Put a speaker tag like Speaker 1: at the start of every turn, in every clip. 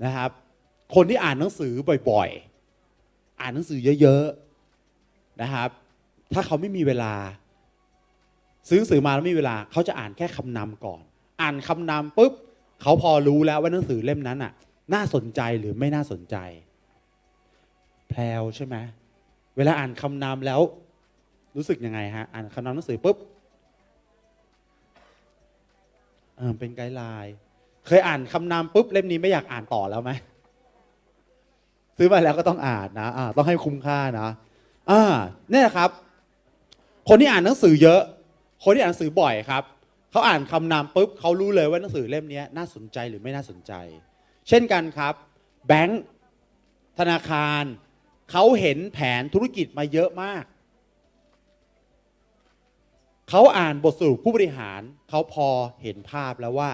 Speaker 1: นะครับคนที่อ่านหนังสือบ่อยๆอ่านหนังสือเยอะๆนะครับถ้าเขาไม่มีเวลาซื้อหนังสือมาแล้วไม่มีเวลาเขาจะอ่านแค่คำนำก่อนอ่านคำนำปุ๊บเขาพอรู้แล้วว่าหนังสือเล่มนั้นน่ะน่าสนใจหรือไม่น่าสนใจแพลวใช่ไหมเวลาอ่านคำนำแล้วรู้สึกยังไงฮะอ่านคำนำหนังสือปุ๊บเป็นไกด์ไลน์เคยอ่านคำนำปุ๊บเล่มนี้ไม่อยากอ่านต่อแล้วไหมซื้อมาแล้วก็ต้องอ่านนะต้องให้คุ้มค่านะเนี่ยครับคนที่อ่านหนังสือเยอะคนที่อ่านหนังสือบ่อยครับเขาอ่านคำนำปุ๊บเขารู้เลยว่าหนังสือเล่มนี้น่าสนใจหรือไม่น่าสนใจเช่นกันครับแบงก์ธนาคารเขาเห็นแผนธุรกิจมาเยอะมากเขาอ่านบทสรุปผู้บริหารเขาพอเห็นภาพแล้วว่า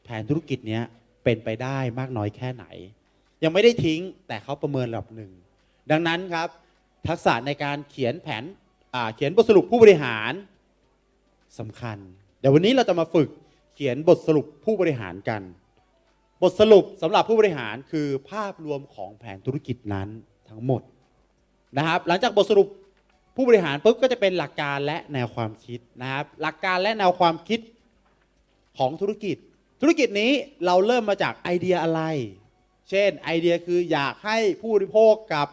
Speaker 1: แผนธุรกิจนี้เป็นไปได้มากน้อยแค่ไหนยังไม่ได้ทิ้งแต่เขาประเมินระดับหนึ่งดังนั้นครับทักษะในการเขียนแผนเขียนบทสรุปผู้บริหารสำคัญเดี๋ยววันนี้เราจะมาฝึกเขียนบทสรุปผู้บริหารกันบทสรุปสำหรับผู้บริหารคือภาพรวมของแผนธุรกิจนั้นทั้งหมดนะครับหลังจากบทสรุปผู้บริหารปุ๊บก็จะเป็นหลักการและแนวความคิดนะครับหลักการและแนวความคิดของธุรกิจนี้เราเริ่มมาจากไอเดียอะไรเช่นไอเดียคืออยากให้ผู้บริโภคกับ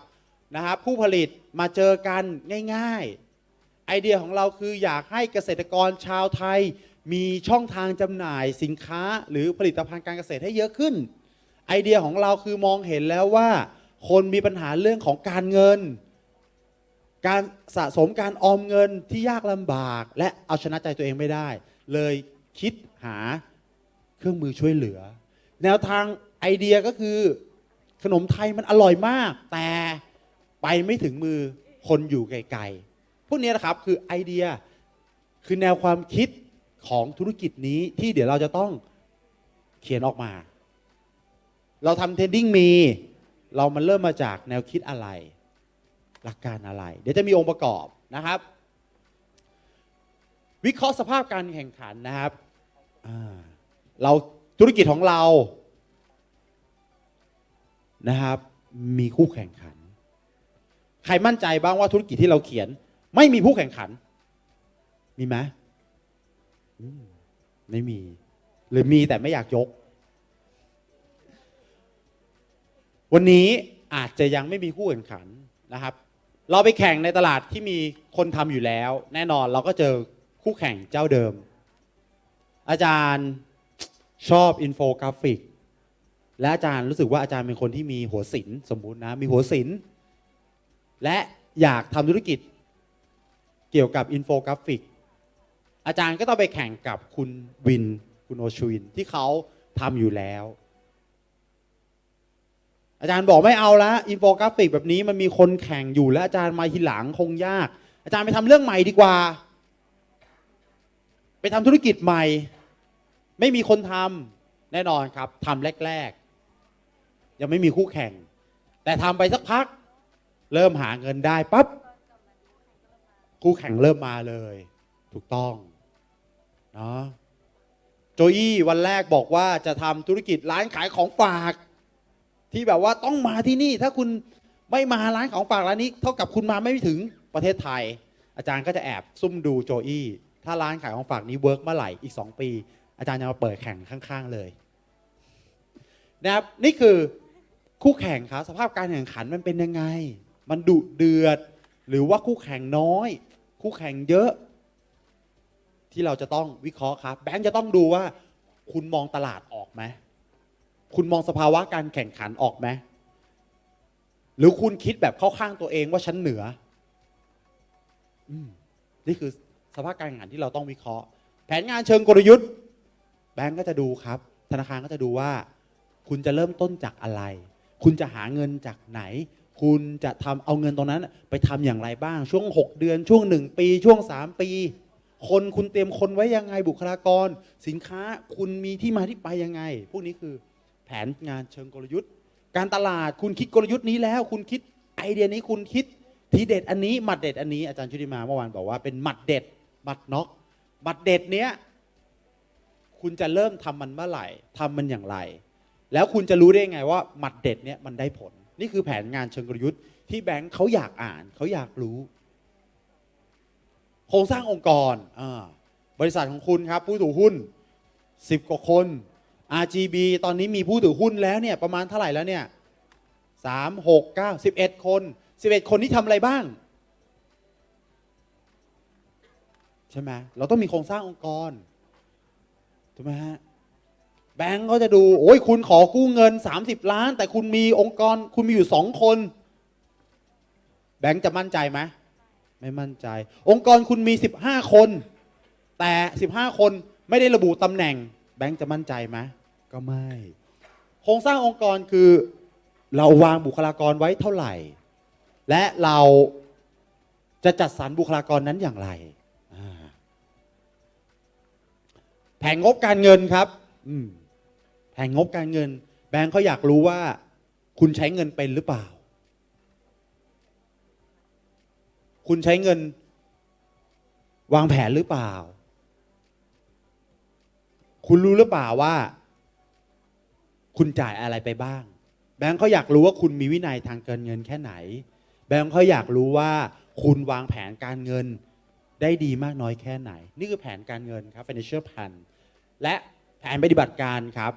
Speaker 1: นะครับผู้ผลิตมาเจอกันง่ายๆไอเดียของเราคืออยากให้เกษตรกรชาวไทยมีช่องทางจำหน่ายสินค้าหรือผลิตภัณฑ์การเกษตรให้เยอะขึ้นไอเดียของเราคือมองเห็นแล้วว่าคนมีปัญหาเรื่องของการเงินการสะสมการออมเงินที่ยากลำบากและเอาชนะใจตัวเองไม่ได้เลยคิดหาเครื่องมือช่วยเหลือแนวทางไอเดียก็คือขนมไทยมันอร่อยมากแต่ไปไม่ถึงมือคนอยู่ไกลๆพวกนี้นะครับคือไอเดียคือแนวความคิดของธุรกิจนี้ที่เดี๋ยวเราจะต้องเขียนออกมาเราทำเทรดดิ้งเรามันเริ่มมาจากแนวคิดอะไรหลักการอะไรเดี๋ยวจะมีองค์ประกอบนะครับวิเคราะห์สภาพการแข่งขันนะครับเราธุรกิจของเรานะครับมีคู่แข่งขันใครมั่นใจบ้างว่าธุรกิจที่เราเขียนไม่มีผู้แข่งขันมีไหมไม่มีหรือมีแต่ไม่อยากยกวันนี้อาจจะยังไม่มีคู่แข่งขันนะครับเราไปแข่งในตลาดที่มีคนทำอยู่แล้วแน่นอนเราก็เจอคู่แข่งเจ้าเดิมอาจารย์ชอบอินโฟกราฟิกและอาจารย์รู้สึกว่าอาจารย์เป็นคนที่มีหัวศิลป์สมมุตินะมีหัวศิลป์และอยากทำธุรกิจเกี่ยวกับอินโฟกราฟิกอาจารย์ก็ต้องไปแข่งกับคุณวินคุณโอชวินที่เขาทำอยู่แล้วอาจารย์บอกไม่เอาละอินโฟกราฟิกแบบนี้มันมีคนแข่งอยู่และอาจารย์มาทีหลังคงยากอาจารย์ไปทำเรื่องใหม่ดีกว่าไปทำธุรกิจใหม่ไม่มีคนทำแน่นอนครับทำแรกๆยังไม่มีคู่แข่งแต่ทำไปสักพักเริ่มหาเงินได้ปั๊บคู่แข่งเริ่มมาเลยถูกต้องเนาะโจอี้วันแรกบอกว่าจะทำธุรกิจร้านขายของฝากที่แบบว่าต้องมาที่นี่ถ้าคุณไม่มาร้านของฝากร้านนี้เท่ากับคุณมาไม่ถึงประเทศไทยอาจารย์ก็จะแอบซุ่มดูโจอี้ถ้าร้านขายของฝากนี้เวิร์กเมื่อไหร่อีก2 ปีอาจารย์จะมาเปิดแข่งข้างๆเลยนะครับนี่คือคู่แข่งครับสภาพการแข่งขันมันเป็นยังไงมันดุเดือดหรือว่าคู่แข่งน้อยคู่แข่งเยอะที่เราจะต้องวิเคราะห์ครับแบงค์จะต้องดูว่าคุณมองตลาดออกไหมคุณมองสภาวะการแข่งขันออกไหมหรือคุณคิดแบบเข้าข้างตัวเองว่าฉันเหนือนี่คือสภาพการแข่งขันที่เราต้องวิเคราะห์แผนงานเชิงกลยุทธ์แบงก์ก็จะดูครับธนาคารก็จะดูว่าคุณจะเริ่มต้นจากอะไรคุณจะหาเงินจากไหนคุณจะทำเอาเงินตรงนั้นไปทำอย่างไรบ้างช่วง6 เดือนช่วง1 ปีช่วง3 ปีคนคุณเตรียมคนไว้ยังไงบุคลากรสินค้าคุณมีที่มาที่ไปยังไงพวกนี้คือแผนงานเชิงกลยุทธ์การตลาดคุณคิดกลยุทธ์นี้แล้วคุณคิดไอเดียนี้คุณคิดทีเด็ดอันนี้หมัดเด็ดอันนี้อาจารย์ชุติมาเมื่อวานบอกว่าเป็นหมัดเด็ดหมัดน็อกหมัดเด็ดเนี้ยคุณจะเริ่มทำมันเมื่อไหร่ทำมันอย่างไร แล้วคุณจะรู้ได้ไงว่าหมัดเด็ดเนี่ยมันได้ผลนี่คือแผนงานเชิงกลยุทธ์ที่แบงค์เขาอยากอ่านเขาอยากรู้โครงสร้างองค์กรบริษัทของคุณครับผู้ถือหุ้น10 กว่าคน RGB ตอนนี้มีผู้ถือหุ้นแล้วเนี่ยประมาณเท่าไหร่แล้วเนี่ย3 6 9 11 คน11 คนที่ทำอะไรบ้างใช่ไหมเราต้องมีโครงสร้างองค์กรถูกไหมฮะแบงก์ก็จะดูโอ้ยคุณขอกู้เงิน30 ล้านแต่คุณมีองค์กรคุณมีอยู่2 คนแบงก์จะมั่นใจไหมไม่มั่นใจองค์กรคุณมี15 คนแต่15 คนไม่ได้ระบุตำแหน่งแบงก์จะมั่นใจไหมก็ไม่โครงสร้างองค์กรคือเราวางบุคลากรไว้เท่าไหร่และเราจะจัดสรรบุคลากรนั้นอย่างไรแผนงบการเงินครับแผนงบการเงินแบงก์เขาอยากรู้ว่าคุณใช้เงินเป็นหรือเปล่าคุณใช้เงินวางแผนหรือเปล่าคุณรู้หรือเปล่าว่าคุณจ่ายอะไรไปบ้างแบงก์เขาอยากรู้ว่าคุณมีวินัยทางการเงินแค่ไหนแบงก์เขาอยากรู้ว่าคุณวางแผนการเงินได้ดีมากน้อยแค่ไหนนี่คือแผนการเงินครับ financial plan และแผนปฏิบัติการครับ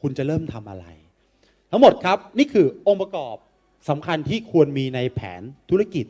Speaker 1: คุณจะเริ่มทำอะไรทั้งหมดครับนี่คือองค์ประกอบสำคัญที่ควรมีในแผนธุรกิจ